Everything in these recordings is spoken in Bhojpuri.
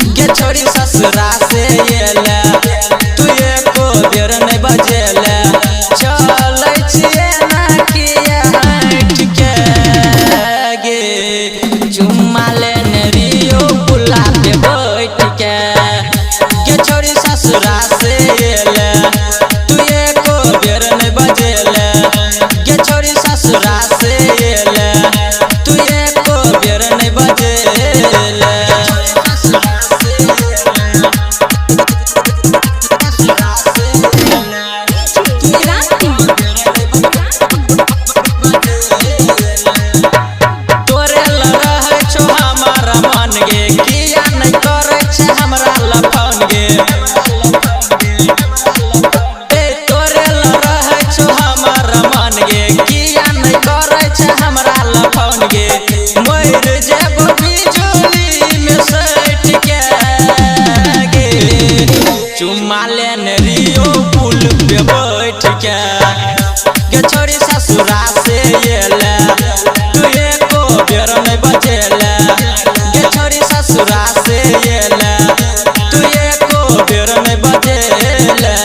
ससुरा से येले तू एको बेर नहीं बजेले चलै छिए ना किया हट के गे चुम्मा लेने रियो पुला पे बैठ के गे छोरी ससुरा से येले तू एको बेर नहीं बजेले गे छोरी ससुरा से येले तू एको बेर नहीं बजेले किया नहीं करे छे हमरा लफन गे तोरे ल रहे छो हमर मन गे किया नहीं करे छे हमरा लफन गे मर जेब बिजुली में सट के गे चुम्मा लेने रियो पुल पे बैठ के गे छोरी ससुरा से येले तू एको बेर नहीं बजेले ससुरा से येले तू एको बेर नहीं बजेले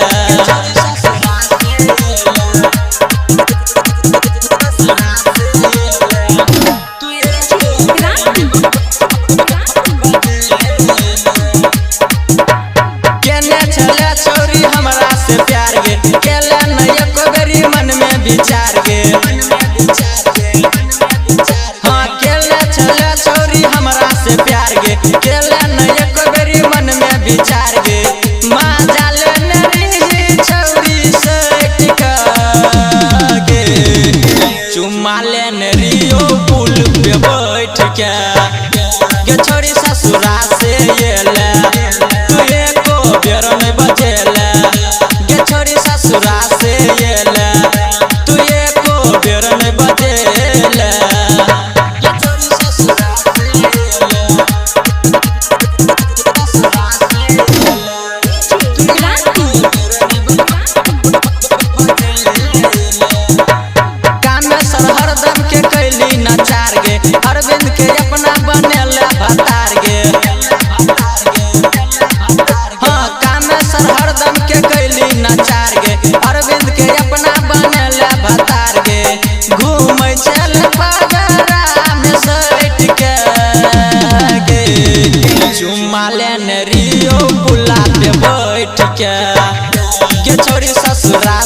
केने छले छोरी हमरा से प्यार गे केले नहीं एको बेरी मन में विचार गे हाँ केले छले छोरी हमरा से प्यार गे केले नहीं एको बेरी मन में विचार गे माँ जाले नरी छोरी सट के चुम्मा लेने रियो पुल पे बैठ के गे छोरी ससुरा से येले तू एको बेर नहीं बजेले गे छोरी ससुरा से येले तू एको बेर नहीं बजेले हरदम के कैली नचार गे अरविंद के अपना बनेला भतार गे हाँ कामेश्वर हरदम के कैली नचार गे अरविंद के अपना बनेला भतार गे घूमै चल बाजारा में सट के गे चुम्मा लेने रियो पुला पे बैठ के गे छोरी ससुरा